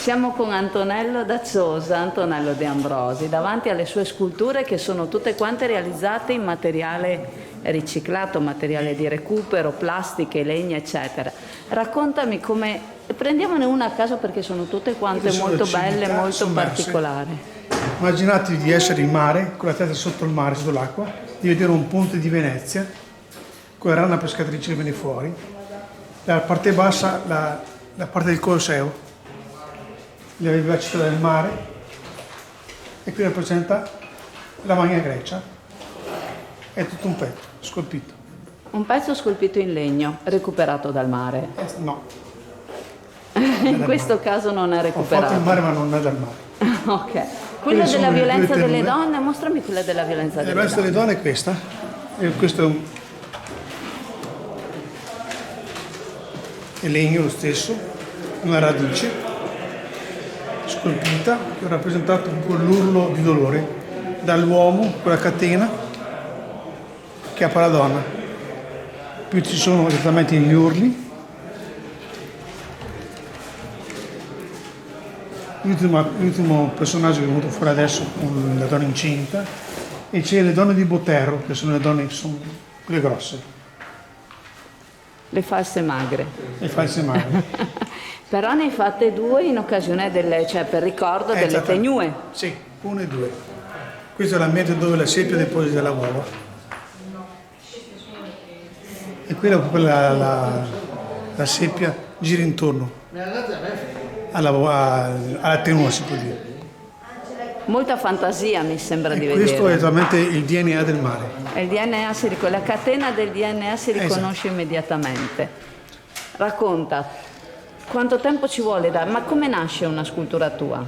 Siamo con Antonello Daciosa, Antonello De Ambrosi, davanti alle sue sculture che sono tutte quante realizzate in materiale riciclato, materiale di recupero, plastiche, legna, eccetera. Raccontami come, prendiamone una a caso perché sono tutte quante molto belle, molto particolari. Immaginatevi di essere in mare, con la testa sotto il mare, sotto l'acqua, di vedere un ponte di Venezia, con la rana pescatrice che viene fuori, la parte bassa, la parte del Colosseo, la vivacità del mare, e qui rappresenta la Magna Grecia. È tutto un pezzo scolpito. Un pezzo scolpito in legno, recuperato dal mare. No. In questo caso non è Ho recuperato. fatto il mare ma non è dal mare. Ok. Quella della violenza delle donne, mostrami quella della violenza delle donne. La violenza delle donne è questa. E questo è legno lo stesso, una radice scolpita che ho rappresentato con l'urlo di dolore dall'uomo con la catena che apre la donna. Più ci sono esattamente gli urli. L'ultimo personaggio che è venuto fuori adesso con la donna incinta, e c'è le donne di Botero, che sono le donne che sono quelle grosse. Le false magre. Le false magre. Però ne hai fatte due in occasione delle, cioè per ricordo delle tegnue. Sì, 1 e 2. Questo è l'ambiente dove la seppia deposita la uova. E quella la seppia gira intorno alla tenua, si può dire. Molta fantasia mi sembra di vedere. Questo è esattamente il DNA del mare. Il DNA la catena del DNA si riconosce immediatamente. Racconta, quanto tempo ci vuole ma come nasce una scultura tua?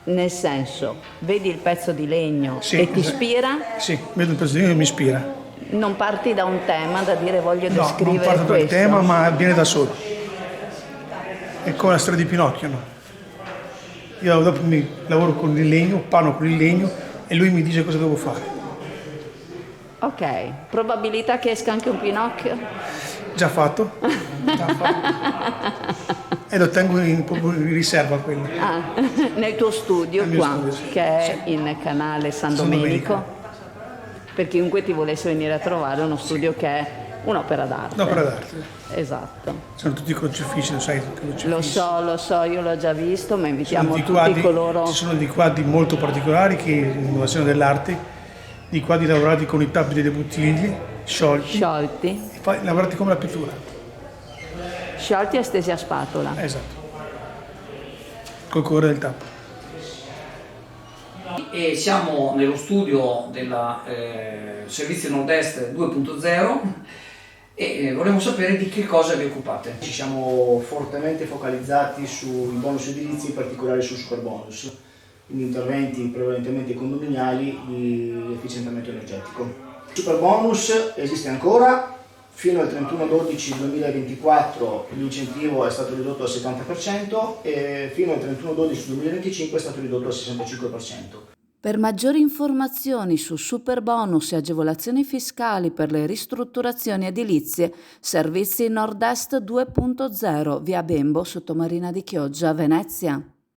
Nel senso, vedi il pezzo di legno e ti ispira? Sì, vedo il pezzo di legno e mi ispira. Non parti da un tema, da dire voglio descrivere non parto questo? dal tema, ma viene da solo. È come la storia di Pinocchio, no? Io dopo mi lavoro con il legno, parlo con il legno e lui mi dice cosa devo fare. Ok, probabilità che esca anche un Pinocchio? Già fatto. E lo tengo proprio in riserva quello. Nel tuo studio qua, studio, sì. Che è in canale San Domenico. Per chiunque ti volesse venire a trovare, uno studio che è un'opera d'arte. Un'opera d'arte. Esatto. Sono tutti crocifissi, lo sai? Lo so, io l'ho già visto, ma invitiamo tutti coloro... Ci sono dei quadri molto particolari che l'innovazione dell'arte, dei quadri lavorati con i tappi delle bottiglie, sciolti. E poi lavorati come la pittura. Sciolti e stesi a spatola. Esatto. Col colore del tappo. E siamo nello studio del Servizio Nord-Est 2.0 e volevo sapere di che cosa vi occupate. Ci siamo fortemente focalizzati sui bonus edilizi, in particolare sul superbonus, quindi interventi prevalentemente condominiali di efficientamento energetico. Il superbonus esiste ancora, fino al 31/12/2024 l'incentivo è stato ridotto al 70% e fino al 31/12/2025 è stato ridotto al 65%. Per maggiori informazioni su superbonus e agevolazioni fiscali per le ristrutturazioni edilizie, Servizi Nord-Est 2.0, via Bembo, Sottomarina di Chioggia, Venezia.